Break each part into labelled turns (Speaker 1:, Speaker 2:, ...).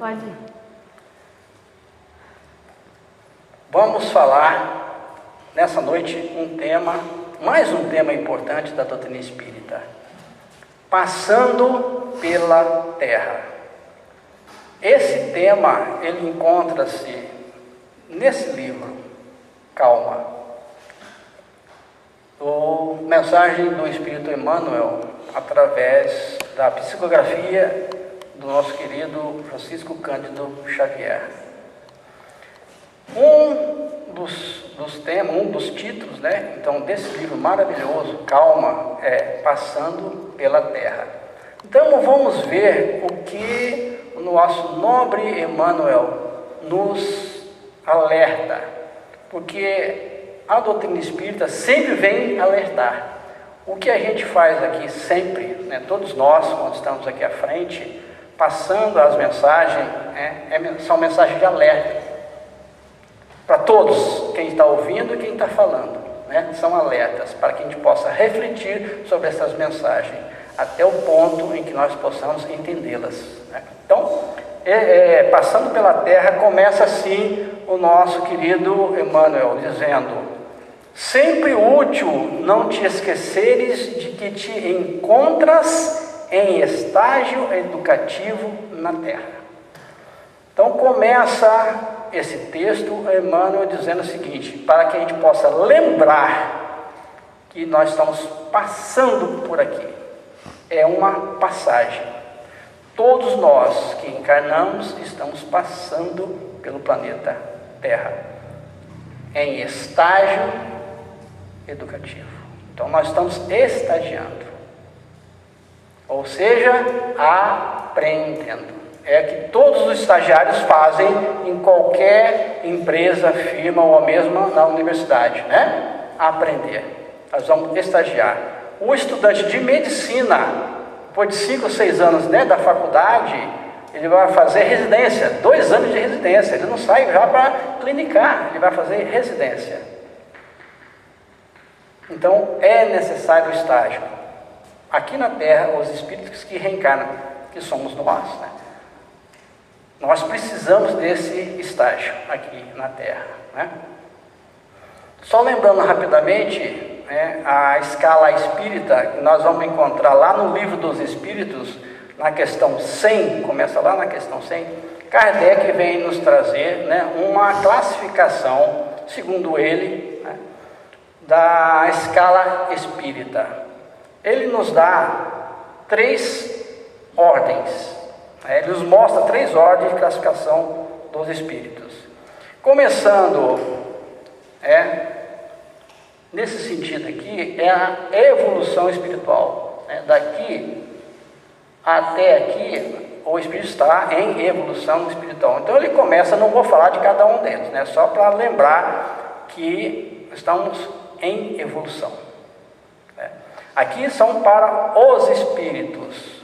Speaker 1: pode ir.
Speaker 2: Vamos falar nessa noite mais um tema importante da doutrina espírita: passando pela terra. Esse tema, ele encontra-se nesse livro, Calma, mensagem do Espírito Emmanuel, através da psicografia do nosso querido Francisco Cândido Xavier. Um dos títulos, então, desse livro maravilhoso, Calma, é Passando pela Terra. Então, vamos ver o que o nosso nobre Emmanuel nos alerta, porque a doutrina espírita sempre vem alertar. O que a gente faz aqui sempre, todos nós, quando estamos aqui à frente, passando as mensagens, são mensagens de alerta para todos, quem está ouvindo e quem está falando, são alertas para que a gente possa refletir sobre essas mensagens, até o ponto em que nós possamos entendê-las. Então, passando pela terra, começa assim o nosso querido Emmanuel, dizendo: sempre útil não te esqueceres de que te encontras em estágio educativo na terra. Então começa esse texto, Emmanuel, dizendo o seguinte, para que a gente possa lembrar que nós estamos passando por aqui. É uma passagem. Todos nós que encarnamos estamos passando pelo planeta Terra, em estágio educativo. Então nós estamos estagiando, ou seja, aprendendo. É que todos os estagiários fazem em qualquer empresa, firma ou mesmo na universidade, aprender. Nós vamos estagiar. O estudante de medicina, depois de 5 ou 6 anos da faculdade, ele vai fazer residência, 2 anos de residência. Ele não sai já para clinicar, ele vai fazer residência. Então é necessário o estágio. Aqui na Terra, os espíritos que reencarnam, que somos nós, nós precisamos desse estágio aqui na Terra. Só lembrando rapidamente, a escala espírita, que nós vamos encontrar lá no Livro dos Espíritos, na questão 100, começa lá na questão 100, Kardec vem nos trazer uma classificação, segundo ele, da escala espírita. Ele nos dá 3 ordens. Ele nos mostra 3 ordens de classificação dos espíritos. Começando, nesse sentido aqui, é a evolução espiritual. Daqui até aqui, o espírito está em evolução espiritual. Então ele começa, não vou falar de cada um deles, só para lembrar que estamos em evolução. Aqui são para os espíritos.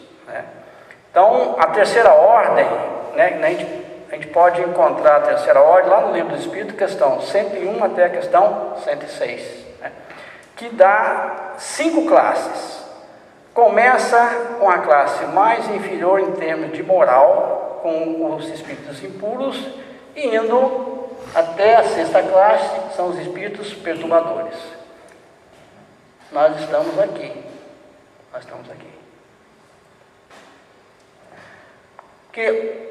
Speaker 2: Então, a terceira ordem, a gente pode encontrar a terceira ordem lá no Livro do Espírito, questão 101 até a questão 106, que dá 5 classes. Começa com a classe mais inferior em termos de moral, com os espíritos impuros, e indo até a 6ª classe, que são os espíritos perturbadores. Nós estamos aqui. Que,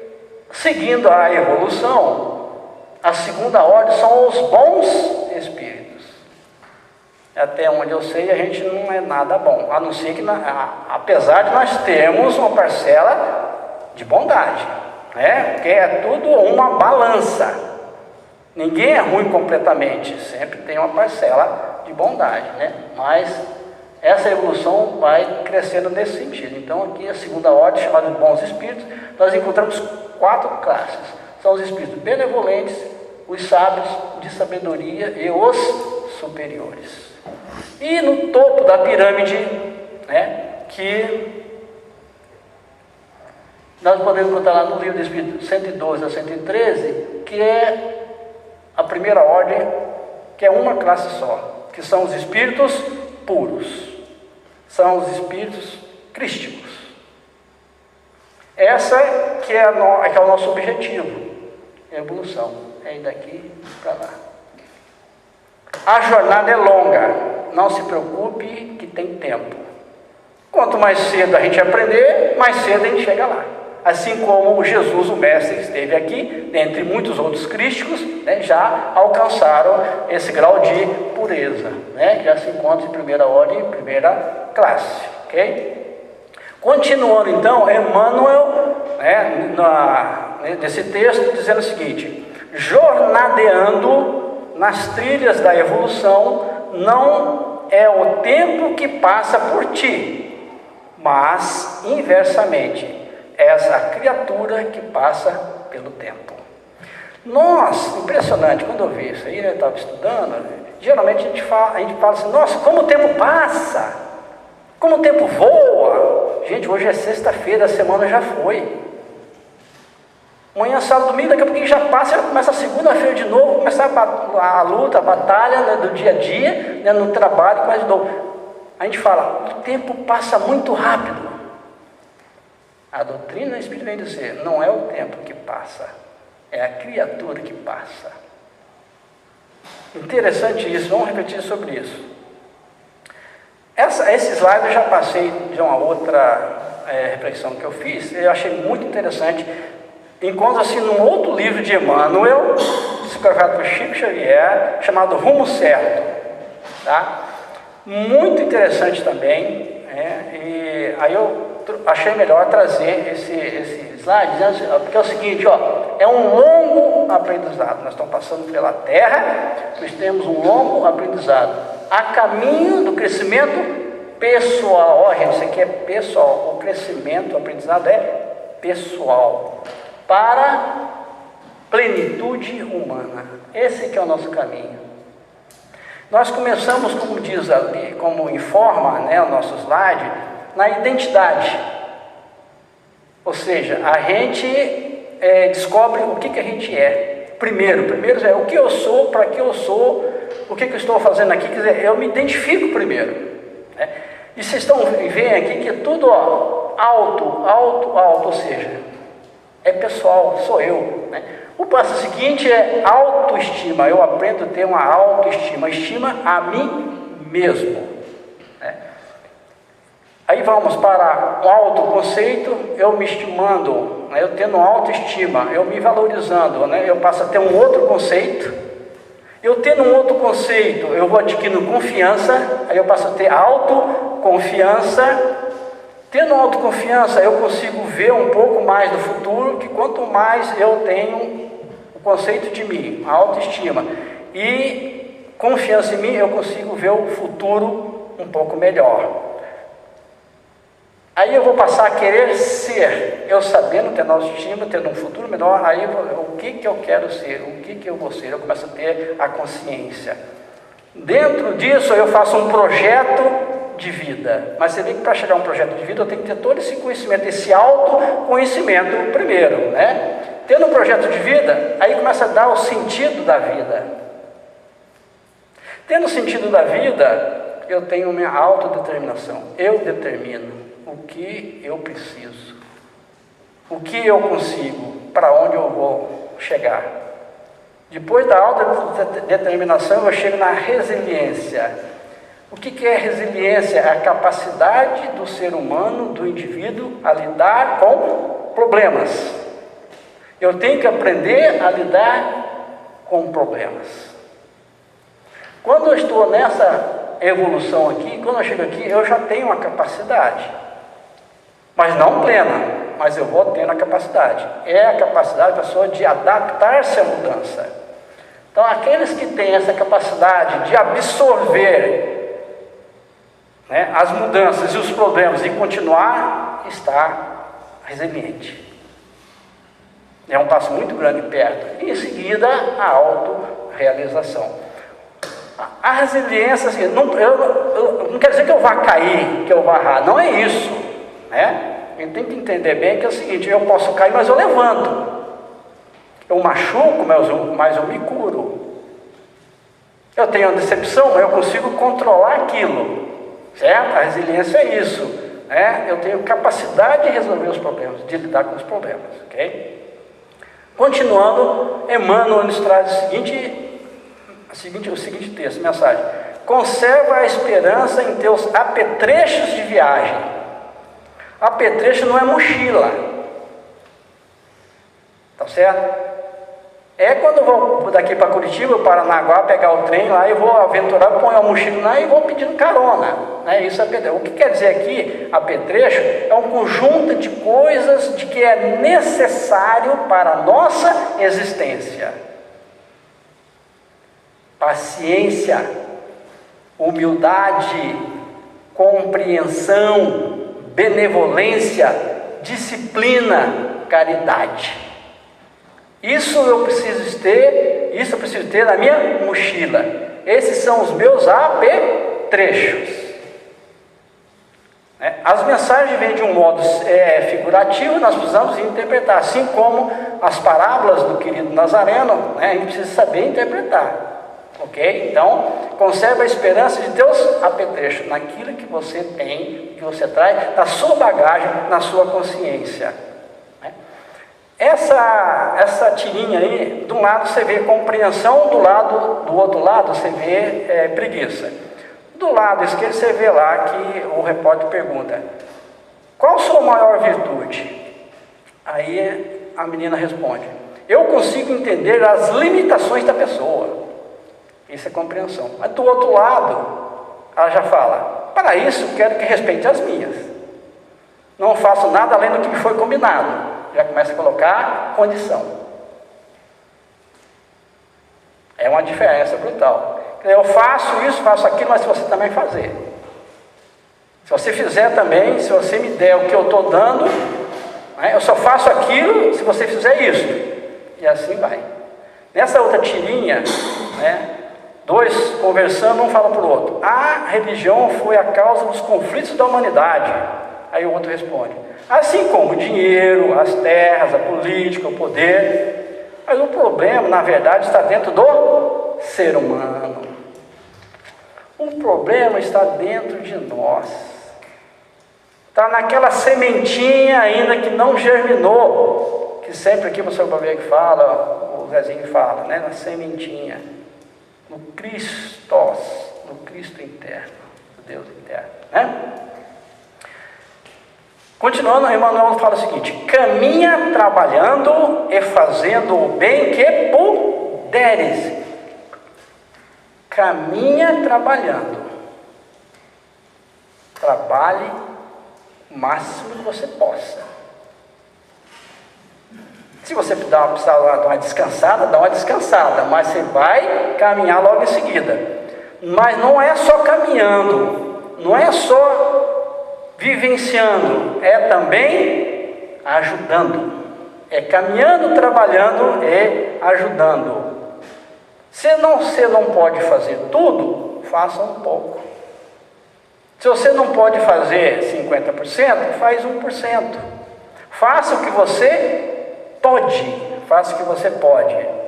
Speaker 2: seguindo a evolução, a segunda ordem são os bons espíritos. Até onde eu sei, a gente não é nada bom, a não ser que, apesar de nós termos uma parcela de bondade, porque é tudo uma balança. Ninguém é ruim completamente, sempre tem uma parcela de bondade, mas essa evolução vai crescendo nesse sentido. Então aqui a segunda ordem, chamada de bons espíritos, nós encontramos 4 classes. São os espíritos benevolentes, os sábios de sabedoria e os superiores. E no topo da pirâmide, que nós podemos encontrar lá no Livro do Espírito 112 a 113, que é a primeira ordem, que é uma classe só, que são os espíritos puros, são os espíritos crísticos. Essa que é o nosso objetivo, a evolução, é ir daqui para lá. A jornada é longa, não se preocupe que tem tempo. Quanto mais cedo a gente aprender, mais cedo a gente chega lá. Assim como Jesus, o Mestre, esteve aqui, dentre muitos outros crísticos, né, já alcançaram esse grau de pureza, né, que já se encontra em primeira ordem, primeira classe, ok? Continuando então, Emmanuel, nesse texto, dizendo o seguinte: jornadeando nas trilhas da evolução, não é o tempo que passa por ti, mas, inversamente, és a criatura que passa pelo tempo. Nós, impressionante, quando eu vi isso aí, eu estava estudando, geralmente a gente fala assim: nossa, como o tempo passa, como o tempo voa. Gente, hoje é sexta-feira, a semana já foi. Amanhã, sábado, domingo, daqui a pouquinho já passa, já começa a segunda-feira de novo, começar a luta, a batalha, né, do dia a dia, né, no trabalho, quase de novo. A gente fala: o tempo passa muito rápido. A doutrina espírita vem dizer: não é o tempo que passa, é a criatura que passa. Interessante isso, vamos repetir sobre isso. Esse slide eu já passei de uma outra reflexão que eu fiz, eu achei muito interessante. Encontra-se num outro livro de Emmanuel, psicografado por Chico Xavier, chamado Rumo Certo. Tá? Muito interessante também, e aí eu achei melhor trazer esse slide, porque é o seguinte, é um longo aprendizado. Nós estamos passando pela Terra, nós temos um longo aprendizado, a caminho do crescimento pessoal. Gente, isso aqui é pessoal, o crescimento, o aprendizado é pessoal, para plenitude humana. Esse que é o nosso caminho. Nós começamos, como diz ali, como informa, o nosso slide, na identidade. Ou seja, a gente descobre o que a gente é. Primeiro é o que eu sou, para que eu sou, o que eu estou fazendo aqui. Quer dizer, eu me identifico primeiro. Né? E vocês veem aqui que é tudo alto, ou seja, é pessoal, sou eu. Né? O passo seguinte é autoestima. Eu aprendo a ter uma autoestima, estima a mim mesmo. Né? Aí vamos para o autoconceito, eu me estimando, né? Eu tendo autoestima, eu me valorizando, né? Eu passo a ter um outro conceito. Eu tendo um outro conceito, eu vou adquirindo confiança, aí eu passo a ter autoconfiança. Tendo autoconfiança, eu consigo ver um pouco mais do futuro, que quanto mais eu tenho o conceito de mim, a autoestima, e confiança em mim, eu consigo ver o futuro um pouco melhor. Aí eu vou passar a querer ser, eu sabendo, tendo autoestima, tendo um futuro melhor, aí o que eu quero ser, o que eu vou ser, eu começo a ter a consciência. Dentro disso, eu faço um projeto de vida, mas você vê que para chegar a um projeto de vida eu tenho que ter todo esse conhecimento, esse autoconhecimento primeiro, né? Tendo um projeto de vida, aí começa a dar o sentido da vida. Tendo o sentido da vida, eu tenho minha autodeterminação, eu determino o que eu preciso, o que eu consigo, para onde eu vou chegar. Depois da autodeterminação, eu chego na resiliência. O que é resiliência? É a capacidade do ser humano, do indivíduo, a lidar com problemas. Eu tenho que aprender a lidar com problemas. Quando eu estou nessa evolução aqui, quando eu chego aqui, eu já tenho uma capacidade, mas não plena, mas eu vou tendo a capacidade. É a capacidade da pessoa de adaptar-se à mudança. Então, aqueles que têm essa capacidade de absorver as mudanças e os problemas e continuar, está resiliente. É um passo muito grande perto. E em seguida, a autorrealização. A resiliência, assim, não quer dizer que eu vá cair, que eu vá errar. Não é isso. Né? A gente tem que entender bem que é o seguinte: eu posso cair, mas eu levanto. Eu machuco, mas eu me curo. Eu tenho uma decepção, mas eu consigo controlar aquilo. Certo? A resiliência é isso. né, eu tenho capacidade de resolver os problemas, de lidar com os problemas, ok? Continuando, Emmanuel nos traz o seguinte texto, mensagem: conserva a esperança em teus apetrechos de viagem. Apetrecho não é mochila, tá certo? É quando eu vou daqui para Curitiba, Paranaguá, pegar o trem lá, eu vou aventurar, ponho a mochila lá e vou pedindo carona, né? Isso é apetrecho. O que quer dizer aqui, apetrecho, é um conjunto de coisas de que é necessário para a nossa existência. Paciência, humildade, compreensão, benevolência, disciplina, caridade. Isso eu preciso ter na minha mochila. Esses são os meus apetrechos. As mensagens vêm de um modo figurativo, nós precisamos interpretar, assim como as parábolas do querido Nazareno, a gente precisa saber interpretar. Ok? Então, conserve a esperança de teus apetrechos, naquilo que você tem, que você traz, na sua bagagem, na sua consciência. Essa tirinha aí, de um lado você vê compreensão, do outro lado você vê preguiça. Do lado esquerdo você vê lá que o repórter pergunta: qual a sua maior virtude? Aí a menina responde: eu consigo entender as limitações da pessoa. Isso é compreensão. Mas do outro lado, ela já fala: para isso quero que respeite as minhas. Não faço nada além do que me foi combinado. Já começa a colocar condição. É uma diferença brutal. Eu faço isso, faço aquilo, mas se você também fazer. Se você fizer também, se você me der o que eu estou dando, eu só faço aquilo se você fizer isso. E assim vai. Nessa outra tirinha, dois conversando, um fala para o outro: a religião foi a causa dos conflitos da humanidade. Aí o outro responde: assim como o dinheiro, as terras, a política, o poder. Mas o problema, na verdade, está dentro do ser humano. O problema está dentro de nós. Está naquela sementinha ainda que não germinou, que sempre aqui o professor Babeco fala, o Zezinho fala, na sementinha, no Christos, no Cristo interno, no Deus interno, Continuando, Emmanuel fala o seguinte: caminha trabalhando e fazendo o bem que puderes. Caminha trabalhando. Trabalhe o máximo que você possa. Se você precisar dar uma descansada, dá uma descansada, mas você vai caminhar logo em seguida. Mas não é só caminhando, não é só vivenciando, é também ajudando. É caminhando, trabalhando e ajudando. Se você não pode fazer tudo, faça um pouco. Se você não pode fazer 50%, faz 1%. Faça o que você pode. Faça o que você pode.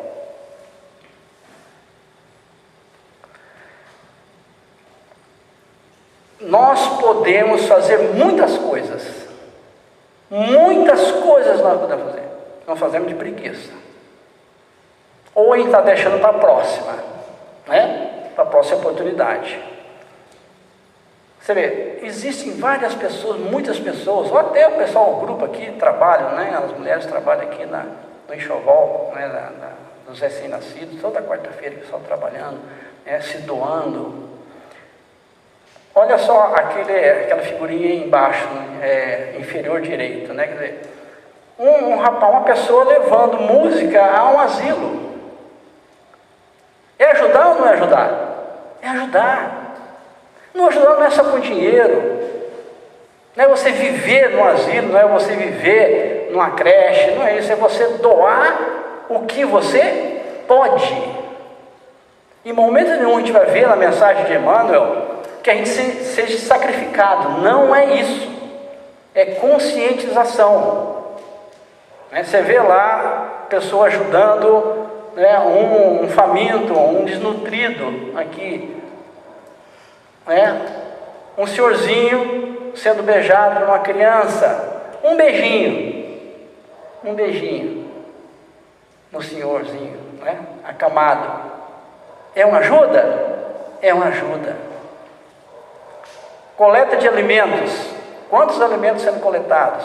Speaker 2: Nós podemos fazer muitas coisas. Muitas coisas nós podemos fazer. Não fazemos de preguiça. Ou a gente está deixando para a próxima, para a próxima oportunidade. Você vê, existem várias pessoas, muitas pessoas, ou até o pessoal, o grupo aqui trabalham, as mulheres trabalham aqui no enxoval, dos recém-nascidos, toda quarta-feira o pessoal trabalhando, se doando. Olha só aquela figurinha aí embaixo, inferior direito, quer dizer, um rapaz, uma pessoa levando música a um asilo. É ajudar ou não é ajudar? É ajudar. Não ajudar não é só com dinheiro, não é você viver no asilo, não é você viver numa creche, não é isso, é você doar o que você pode. Em momento nenhum a gente vai ver na mensagem de Emmanuel que a gente seja sacrificado, não é isso, é conscientização. Você vê lá pessoa ajudando um faminto, um desnutrido aqui, um senhorzinho sendo beijado por uma criança, um beijinho no senhorzinho, né? Acamado, é uma ajuda? É uma ajuda. Coleta de alimentos, quantos alimentos sendo coletados?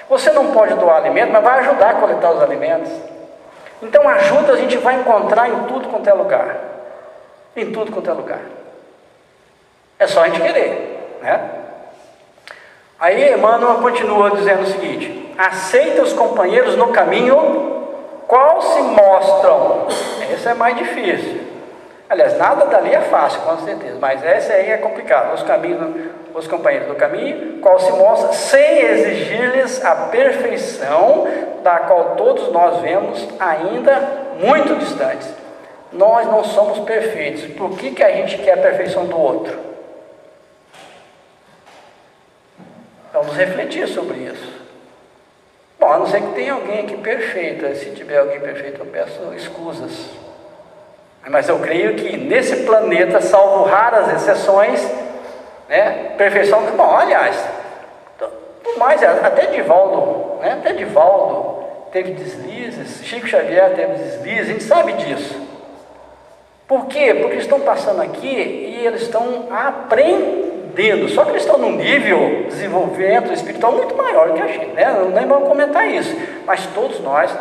Speaker 2: Você não pode doar alimento, mas vai ajudar a coletar os alimentos. Então ajuda a gente vai encontrar em tudo quanto é lugar, em tudo quanto é lugar. É só a gente querer, né? Aí Emmanuel continua dizendo o seguinte: aceita os companheiros no caminho, qual se mostram. Esse é mais difícil. Aliás, nada dali é fácil, com certeza, mas esse aí é complicado. Os companheiros do caminho, qual se mostra, sem exigir-lhes a perfeição, da qual todos nós vemos ainda muito distantes. Nós não somos perfeitos. Por que a gente quer a perfeição do outro? Vamos refletir sobre isso. Bom, a não ser que tenha alguém aqui perfeito. Se tiver alguém perfeito, eu peço escusas. Mas eu creio que nesse planeta, salvo raras exceções, né, perfeição. Bom, aliás, por mais, até Divaldo, né, teve deslizes, Chico Xavier teve deslizes, a gente sabe disso. Por quê? Porque eles estão passando aqui e eles estão aprendendo, só que eles estão num nível de desenvolvimento espiritual muito maior que a gente, né? Não nem vamos comentar isso, mas todos nós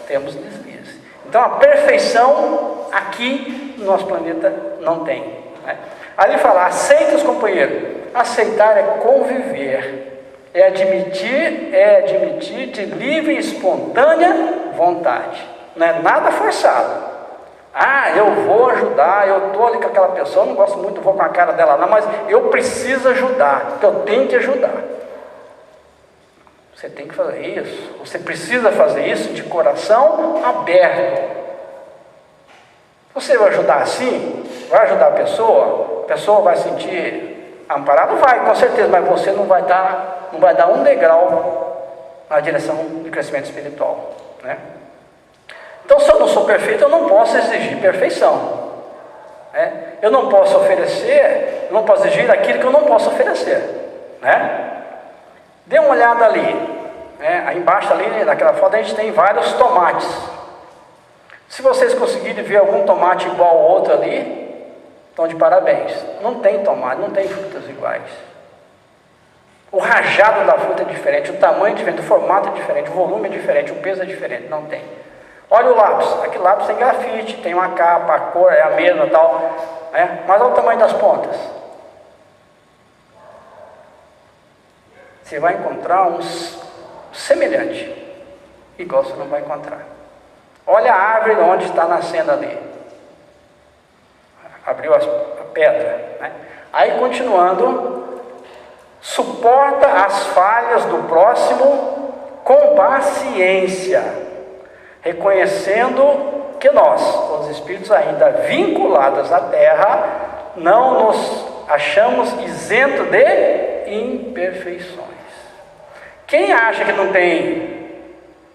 Speaker 2: temos deslizes. Então a perfeição aqui no nosso planeta não tem, né? Aí ele fala, aceita os companheiros. Aceitar é conviver, é admitir de livre e espontânea vontade, não é nada forçado. Ah, eu vou ajudar, eu estou ali com aquela pessoa, não gosto muito, vou com a cara dela não, mas eu preciso ajudar, eu tenho que ajudar. Você tem que fazer isso, você precisa fazer isso de coração aberto. Você vai ajudar assim? Vai ajudar a pessoa vai sentir amparada? Vai, com certeza, mas você não vai dar um degrau na direção do crescimento espiritual, né? Então, se eu não sou perfeito, eu não posso exigir perfeição, né? Eu não posso oferecer, não posso exigir aquilo que eu não posso oferecer, né? Dê uma olhada ali, né? Aí embaixo ali, naquela foto, a gente tem vários tomates. Se vocês conseguirem ver algum tomate igual ao outro ali, estão de parabéns. Não tem tomate, não tem frutas iguais. O rajado da fruta é diferente, o tamanho é diferente, o formato é diferente, o volume é diferente, o peso é diferente, não tem. Olha o lápis, aquele lápis tem grafite, tem uma capa, a cor é a mesma e tal, né? Mas olha o tamanho das pontas. Você vai encontrar uns semelhantes, igual você não vai encontrar. Olha a árvore onde está nascendo ali. Abriu a pedra, né? Aí continuando, suporta as falhas do próximo com paciência, reconhecendo que nós, os espíritos ainda vinculados à terra, não nos achamos isentos de imperfeições. Quem acha que não tem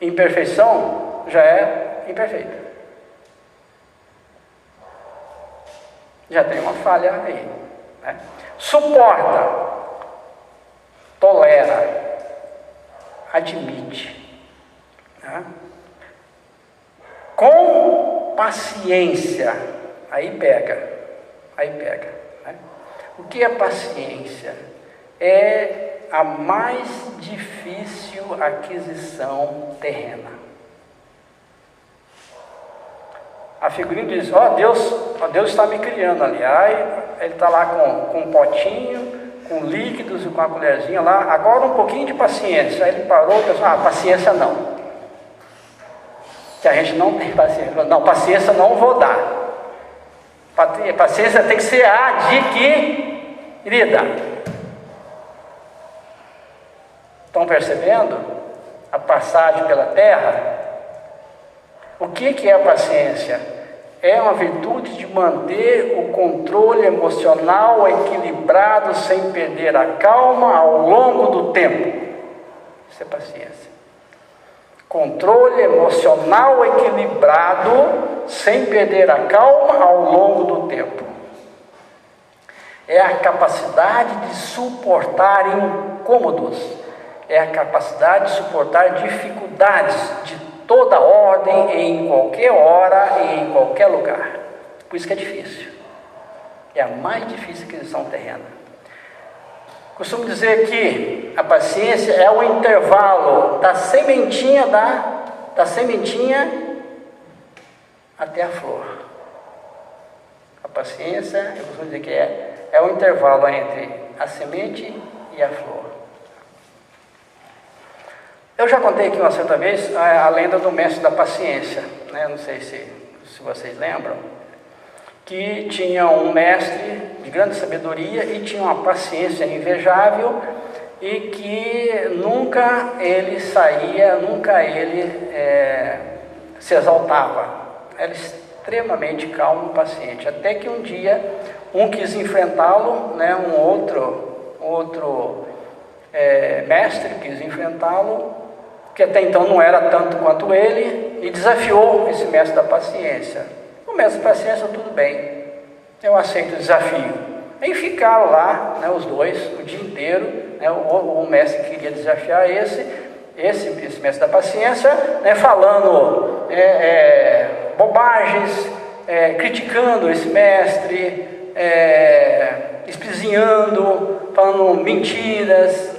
Speaker 2: imperfeição, já é imperfeito. Já tem uma falha aí, né? Suporta, tolera, admite, né? Com paciência, aí pega, né? O que é paciência? É a mais difícil aquisição terrena. A figurinha diz, Deus está me criando ali. Aí ele está lá com um potinho, com líquidos e com uma colherzinha lá. Agora um pouquinho de paciência. Aí ele parou e pensou, paciência não. Que a gente não tem paciência. Não, paciência não vou dar. Paciência tem que ser adquirida. Estão percebendo a passagem pela terra? O que é a paciência? É uma virtude de manter o controle emocional equilibrado sem perder a calma ao longo do tempo. Isso é paciência. Controle emocional equilibrado sem perder a calma ao longo do tempo. é a capacidade de suportar incômodos, é a capacidade de suportar dificuldades de toda ordem, em qualquer hora e em qualquer lugar. Por isso que é difícil. É a mais difícil aquisição terrena. Costumo dizer que a paciência é o intervalo da sementinha até a flor. A paciência, eu costumo dizer que é o intervalo entre a semente e a flor. Eu já contei aqui uma certa vez a lenda do mestre da paciência, né? Não sei se vocês lembram, que tinha um mestre de grande sabedoria e tinha uma paciência invejável, e que nunca ele se exaltava. Era extremamente calmo e paciente, até que um dia quis enfrentá-lo, né? Um outro mestre quis enfrentá-lo, que até então não era tanto quanto ele, e desafiou esse mestre da paciência. O mestre da paciência, tudo bem, eu aceito o desafio. E ficaram lá, né, os dois, o dia inteiro, né, o mestre queria desafiar esse mestre da paciência, né, falando bobagens, criticando esse mestre, espizinhando, falando mentiras,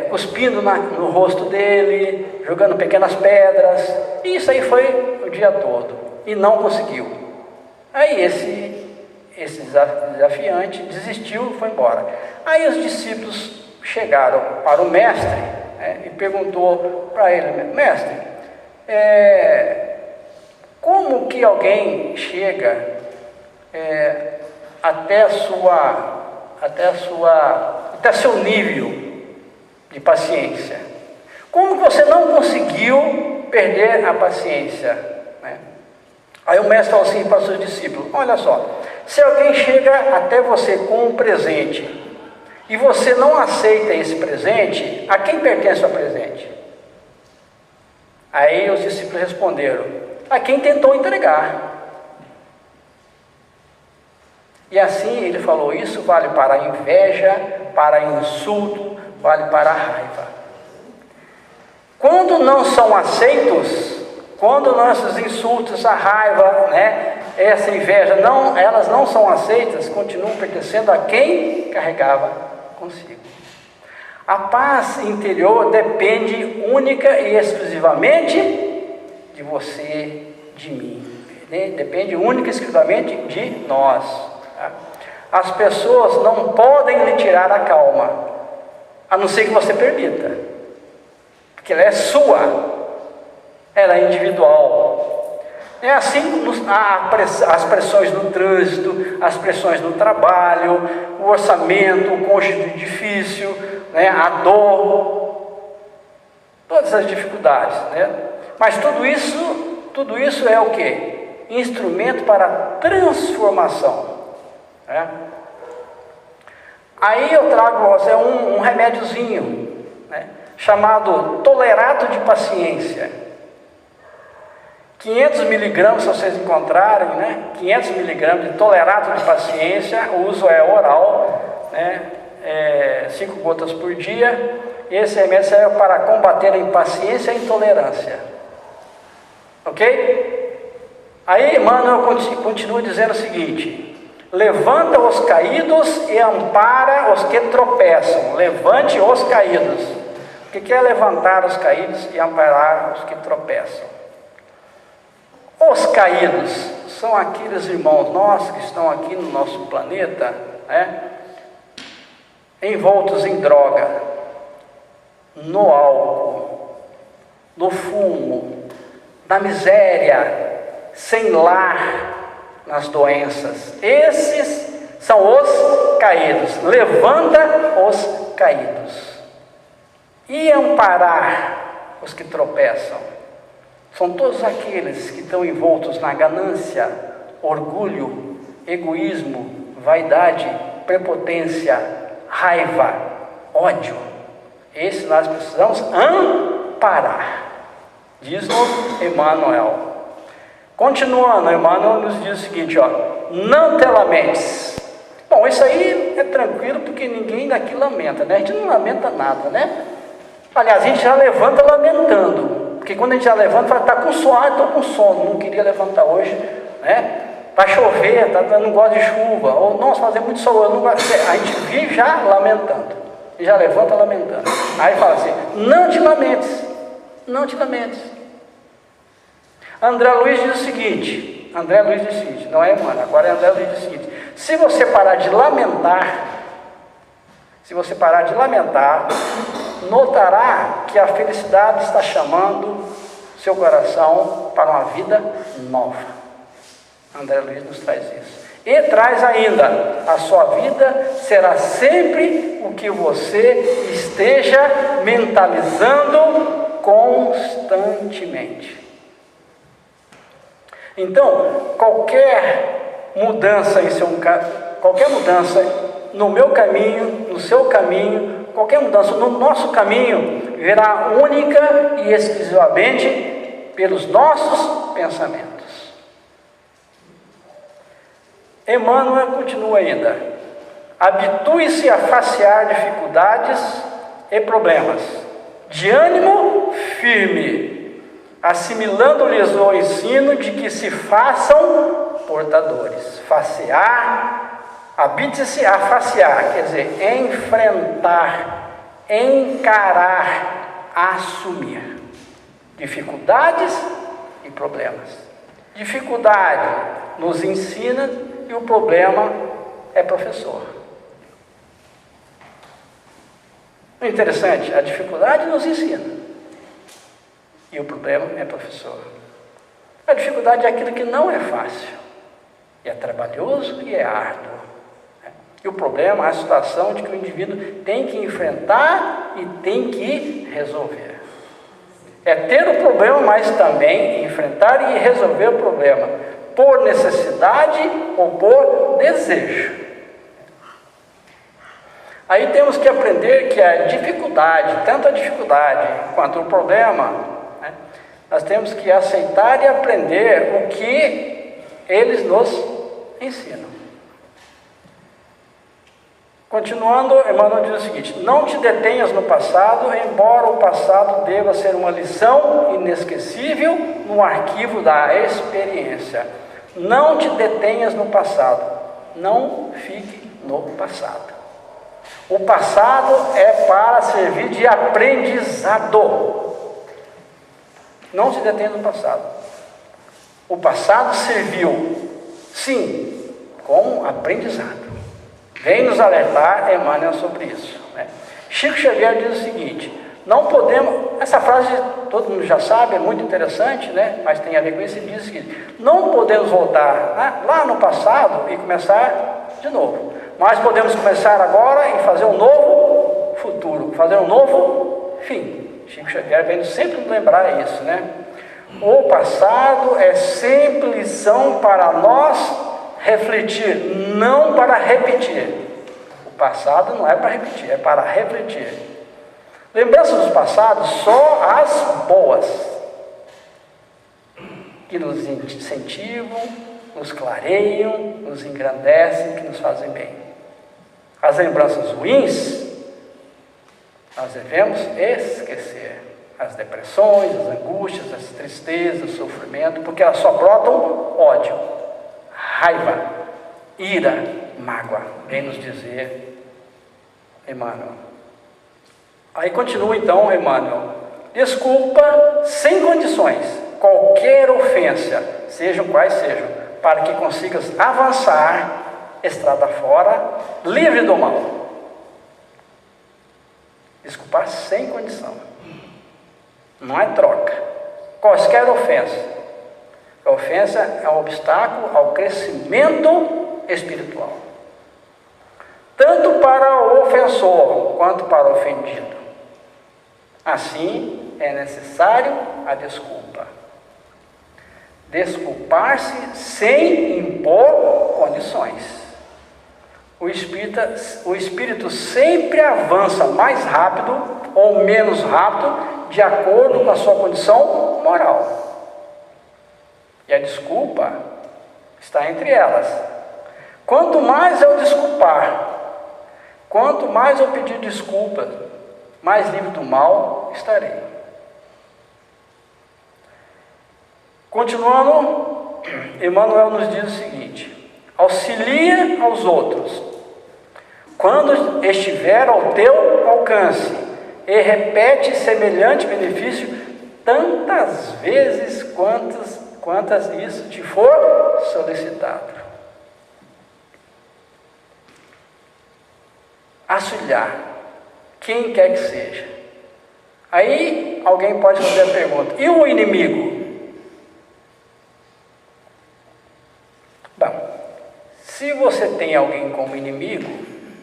Speaker 2: cuspindo no rosto dele, jogando pequenas pedras. E isso aí foi o dia todo, e não conseguiu. Aí esse desafiante desistiu e foi embora. Aí os discípulos chegaram para o mestre, e perguntou para ele: mestre, como que alguém chega até seu nível de paciência? Como que você não conseguiu perder a paciência, né? Aí o mestre falou assim para os seus discípulos: olha só, se alguém chega até você com um presente e você não aceita esse presente, a quem pertence o presente? Aí os discípulos responderam: a quem tentou entregar. E assim ele falou: isso vale para a inveja, para insulto, vale para a raiva. Quando não são aceitos, quando nossos insultos, a raiva, né, essa inveja, elas não são aceitas, continuam pertencendo a quem carregava consigo. A paz interior depende única e exclusivamente de você, de mim, né? Depende única e exclusivamente de nós, tá? As pessoas não podem lhe tirar a calma, a não ser que você permita, porque ela é sua, ela é individual. É assim as pressões no trânsito, as pressões no trabalho, o orçamento, o cônjuge difícil, né, a dor, todas as dificuldades, né? Mas tudo isso é o quê? Instrumento para transformação, né? Aí eu trago para você um remédiozinho, né, chamado tolerato de paciência. 500 miligramas, se vocês encontrarem, né? 500 miligramas de tolerato de paciência, o uso é oral, né? 5 gotas por dia. Esse remédio serve para combater a impaciência e a intolerância. Ok? Aí Emmanuel continua dizendo o seguinte: levanta os caídos e ampara os que tropeçam. Levante os caídos. O que é levantar os caídos e amparar os que tropeçam? Os caídos são aqueles irmãos nossos que estão aqui no nosso planeta, né, envoltos em droga, no álcool, no fumo, na miséria, sem lar, nas doenças. Esses são os caídos. Levanta os caídos e amparar os que tropeçam. São todos aqueles que estão envoltos na ganância, orgulho, egoísmo, vaidade, prepotência, raiva, ódio. Esses nós precisamos amparar, diz-nos Emmanuel. Continuando, Emmanuel nos diz o seguinte: não te lamentes, Bom, isso aí é tranquilo porque ninguém daqui lamenta, né? A gente não lamenta nada, né? Aliás, a gente já levanta lamentando, porque quando a gente já levanta, fala, está com sono, estou com sono, não queria levantar hoje, né? Vai chover, não gosto de chuva, ou nossa, fazer muito sol, eu não gosto. A gente vive já lamentando, e já levanta lamentando. Aí fala assim, não te lamentes, não te lamentes. André Luiz diz o seguinte, não é Emmanuel, agora é André Luiz diz o seguinte, se você parar de lamentar, notará que a felicidade está chamando seu coração para uma vida nova. André Luiz nos traz isso. E traz ainda, a sua vida será sempre o que você esteja mentalizando constantemente. Então, qualquer mudança no meu caminho, no seu caminho, qualquer mudança no nosso caminho, virá única e exclusivamente pelos nossos pensamentos. Emmanuel continua ainda, habitue-se a facear dificuldades e problemas, de ânimo firme, assimilando-lhes o ensino de que se façam portadores. Facear, habite-se a facear, quer dizer, enfrentar, encarar, assumir dificuldades e problemas. Dificuldade nos ensina e o problema é professor. O interessante, a dificuldade nos ensina e o problema é professor. A dificuldade é aquilo que não é fácil, e é trabalhoso e é árduo. E o problema é a situação de que o indivíduo tem que enfrentar e tem que resolver. É ter o problema, mas também enfrentar e resolver o problema, por necessidade ou por desejo. Aí temos que aprender que a dificuldade, tanto a dificuldade quanto o problema, né, nós temos que aceitar e aprender o que eles nos ensinam. Continuando, Emmanuel diz o seguinte, não te detenhas no passado, embora o passado deva ser uma lição inesquecível no arquivo da experiência. Não te detenhas no passado, não fique no passado. O passado é para servir de aprendizado. Não se detenha no passado. O passado serviu, sim, como aprendizado. Vem nos alertar Emmanuel sobre isso, né? Chico Xavier diz o seguinte, não podemos, essa frase todo mundo já sabe, é muito interessante, né? Mas tem a ver com isso, ele diz o seguinte, não podemos voltar lá no passado e começar de novo, mas podemos começar agora e fazer um novo futuro, fazer um novo fim. Chico Xavier vem sempre nos lembrar isso, né? O passado é sempre lição para nós refletir, não para repetir. O passado não é para repetir, é para refletir. Lembranças do passado, só as boas, que nos incentivam, nos clareiam, nos engrandecem, que nos fazem bem. As lembranças ruins, nós devemos esquecer. As depressões, as angústias, as tristezas, o sofrimento, porque elas só brotam ódio, raiva, ira, mágoa, vem nos dizer Emmanuel. Aí continua então Emmanuel, desculpa sem condições, qualquer ofensa, sejam quais sejam, para que consigas avançar, estrada fora, livre do mal. Desculpar sem condição, não é troca, qualquer ofensa. A ofensa é um obstáculo ao crescimento espiritual, tanto para o ofensor quanto para o ofendido. Assim, é necessário a desculpa. Desculpar-se sem impor condições. O espírito sempre avança mais rápido ou menos rápido de acordo com a sua condição moral. E a desculpa está entre elas. Quanto mais eu desculpar, quanto mais eu pedir desculpas, mais livre do mal estarei. Continuando, Emmanuel nos diz o seguinte: auxilia aos outros quando estiver ao teu alcance, e repete semelhante benefício tantas vezes quantas isso te for solicitado. Auxiliar, quem quer que seja. Aí alguém pode fazer a pergunta: e o inimigo? Bom, se você tem alguém como inimigo,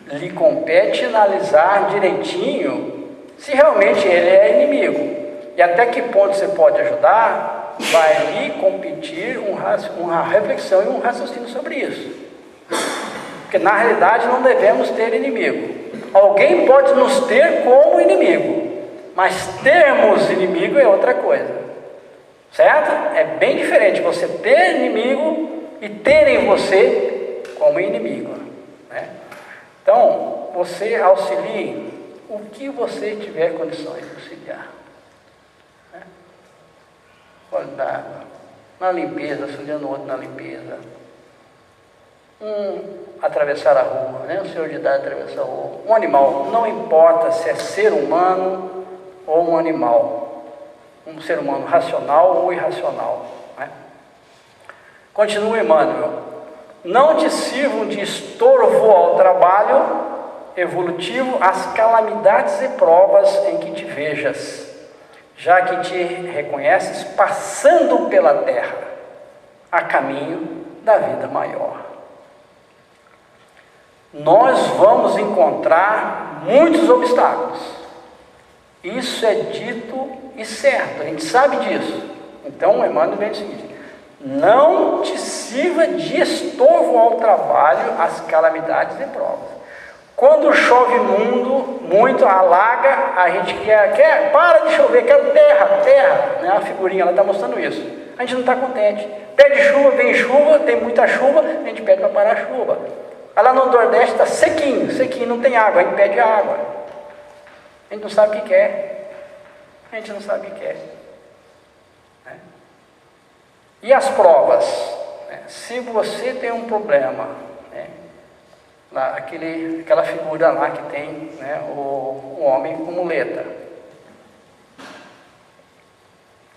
Speaker 2: lhe compete analisar direitinho se realmente ele é inimigo e até que ponto você pode ajudar. Vai lhe competir uma reflexão e um raciocínio sobre isso, porque na realidade não devemos ter inimigo. Alguém pode nos ter como inimigo, mas termos inimigo é outra coisa, certo? É bem diferente você ter inimigo e terem você como inimigo, né? Então, você auxilie o que você tiver condições de auxiliar, né? Pode dar na limpeza, auxiliando o outro na limpeza. Atravessar a rua, né? O senhor de idade atravessar a rua. Um animal, não importa se é ser humano ou um animal, um ser humano racional ou irracional, né? Continua Emmanuel: não te sirvam de estorvo ao trabalho evolutivo as calamidades e provas em que te vejas, já que te reconheces passando pela terra a caminho da vida maior. Nós vamos encontrar muitos obstáculos, isso é dito e certo, a gente sabe disso. Então Emmanuel vem dizer o seguinte: não te sirva de estorvo ao trabalho as calamidades e provas. Quando chove muito, alaga, a gente quer para de chover, quero terra, né? A figurinha ela está mostrando isso. A gente não está contente. Pede chuva, vem chuva, tem muita chuva, a gente pede para parar a chuva. Lá no Nordeste está sequinho, não tem água, a gente pede água. A gente não sabe o que quer. Né? E as provas? Né? Se você tem um problema, né? Lá, aquela figura lá que tem, né? o homem com muleta,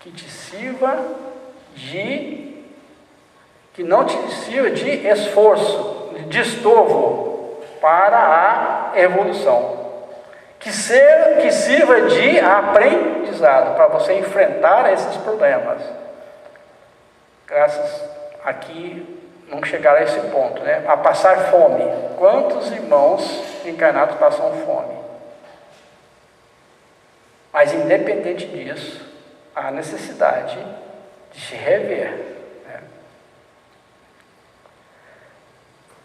Speaker 2: que não te sirva de esforço, de estorvo para a evolução, que sirva de aprendizado para você enfrentar esses problemas. Graças aqui não chegar a esse ponto, né? A passar fome. Quantos irmãos encarnados passam fome? Mas independente disso, há necessidade de se rever.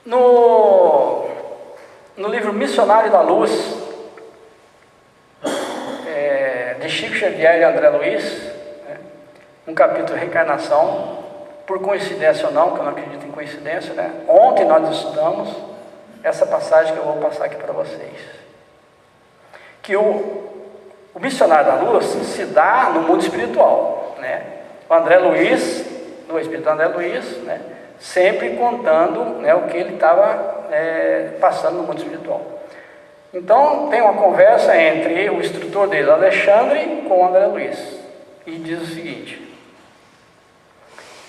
Speaker 2: No livro Missionário da Luz, de Chico Xavier e André Luiz, né, um capítulo Reencarnação, por coincidência ou não, que eu não acredito em coincidência, né? Ontem nós estudamos essa passagem que eu vou passar aqui para vocês, que o Missionário da Luz se dá no mundo espiritual, né? O André Luiz, no Espírito André Luiz, né? Sempre contando, né, o que ele estava passando no mundo espiritual. Então tem uma conversa entre o instrutor dele, Alexandre, com o André Luiz, e diz o seguinte: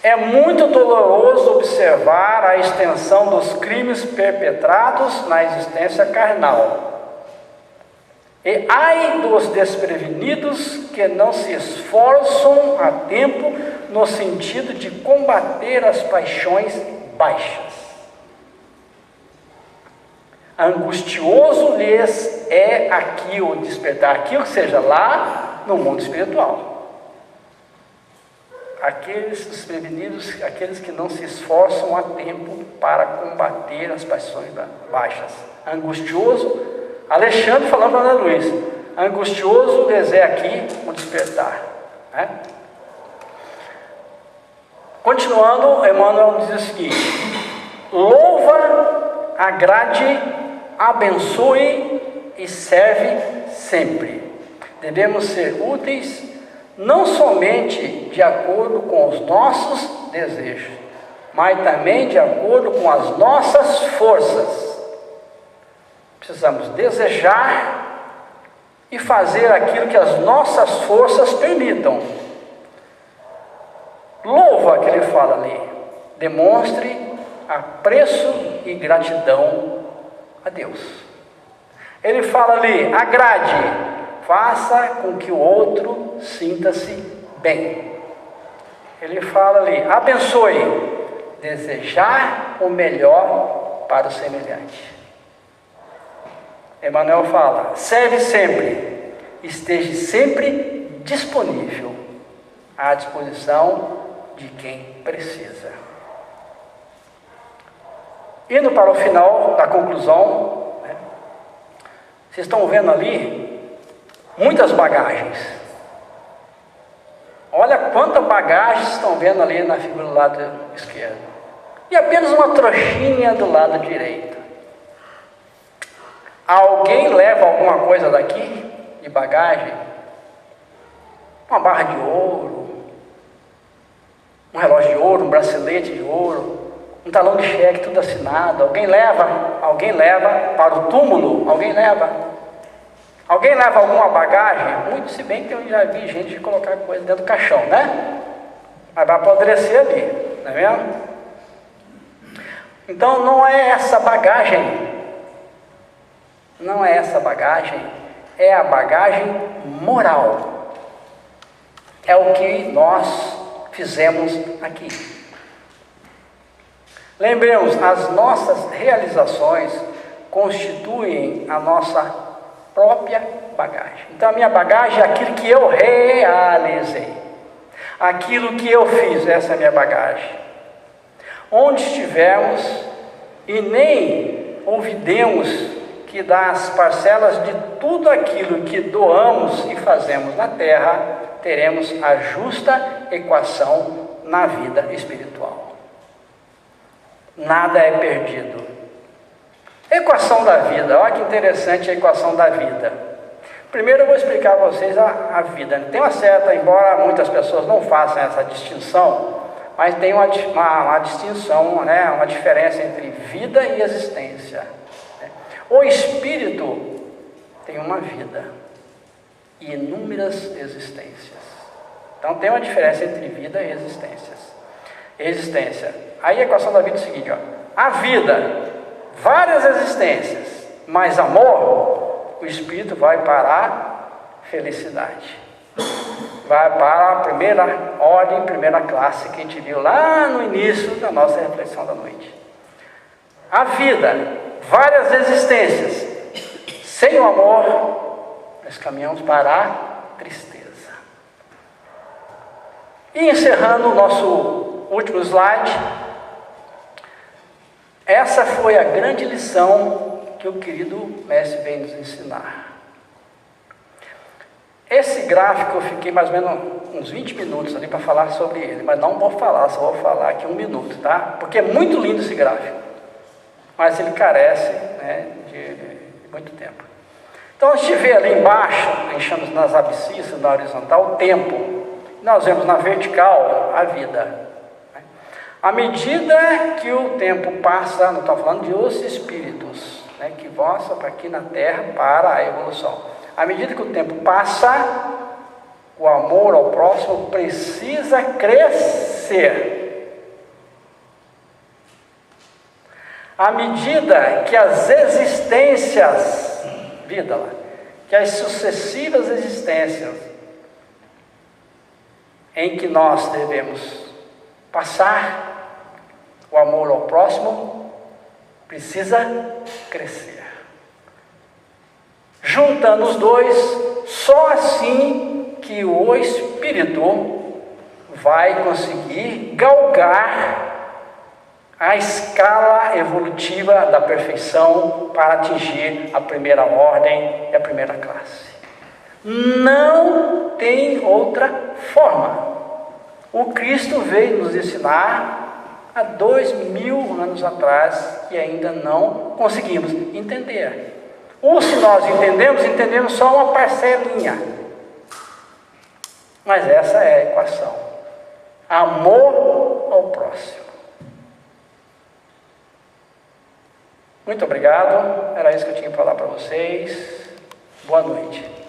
Speaker 2: é muito doloroso observar a extensão dos crimes perpetrados na existência carnal, e ai dos desprevenidos que não se esforçam a tempo no sentido de combater as paixões baixas. Angustioso lhes é aqui o despertar, aqui, ou seja, lá no mundo espiritual. Aqueles desprevenidos, aqueles que não se esforçam a tempo para combater as paixões baixas. Angustioso, Alexandre falando para Ana Luiz, angustioso lhes é aqui o despertar, né? Continuando, Emmanuel diz o seguinte: louva agrade, abençoe e serve sempre. Devemos ser úteis não somente de acordo com os nossos desejos, mas também de acordo com as nossas forças. Precisamos desejar e fazer aquilo que as nossas forças permitam. Louva, que ele fala ali, demonstre apreço e gratidão a Deus. Ele fala ali, agrade, faça com que o outro sinta-se bem. Ele fala ali, abençoe, desejar o melhor para o semelhante. Emmanuel fala, serve sempre, esteja sempre disponível, à disposição de quem precisa. Indo para o final da conclusão, né? Vocês estão vendo ali muitas bagagens. Olha quanta bagagem estão vendo ali na figura do lado esquerdo. E apenas uma trouxinha do lado direito. Alguém leva alguma coisa daqui de bagagem? Uma barra de ouro, um relógio de ouro, um bracelete de ouro, um talão de cheque, tudo assinado. Alguém leva para o túmulo, alguém leva alguma bagagem? Muito, se bem que eu já vi gente colocar coisa dentro do caixão, né? Mas vai apodrecer ali, não é mesmo? Então não é essa bagagem, é a bagagem moral. É o que nós fizemos aqui. Lembremos, as nossas realizações constituem a nossa própria bagagem. Então a minha bagagem é aquilo que eu realizei, aquilo que eu fiz, essa é a minha bagagem. Onde estivermos e nem ouvidemos que das parcelas de tudo aquilo que doamos e fazemos na terra, teremos a justa equação na vida espiritual. Nada é perdido. Equação da vida, olha que interessante a equação da vida. Primeiro eu vou explicar para vocês a vida. Tem uma certa, embora muitas pessoas não façam essa distinção, mas tem uma distinção, né, uma diferença entre vida e existência. O espírito tem uma vida e inúmeras existências. Então tem uma diferença entre vida e existência. Aí a equação da vida é o seguinte, ó. A vida, várias existências, mais amor, o espírito vai para a felicidade. Vai para a primeira ordem, primeira classe que a gente viu lá no início da nossa reflexão da noite. A vida, várias existências, sem o amor, nós caminhamos para a tristeza. E encerrando o nosso último slide, essa foi a grande lição que o querido mestre vem nos ensinar. Esse gráfico eu fiquei mais ou menos uns 20 minutos ali para falar sobre ele, mas não vou falar, só vou falar aqui 1 minuto, tá? Porque é muito lindo esse gráfico, mas ele carece, né, de muito tempo. Então a gente vê ali embaixo, enxamos nas abscissas, na horizontal, o tempo. Nós vemos na vertical a vida. À medida que o tempo passa, não estou falando de os espíritos, né, que vão aqui na Terra para a evolução. À medida que o tempo passa, o amor ao próximo precisa crescer. À medida que as existências, que as sucessivas existências em que nós devemos passar, o amor ao próximo precisa crescer. Juntando os dois, só assim que o espírito vai conseguir galgar a escala evolutiva da perfeição para atingir a primeira ordem e a primeira classe. Não tem outra forma. O Cristo veio nos ensinar há 2000 anos atrás e ainda não conseguimos entender. Ou se nós entendemos só uma parcelinha. Mas essa é a equação. Amor ao próximo. Muito obrigado. Era isso que eu tinha para falar para vocês. Boa noite.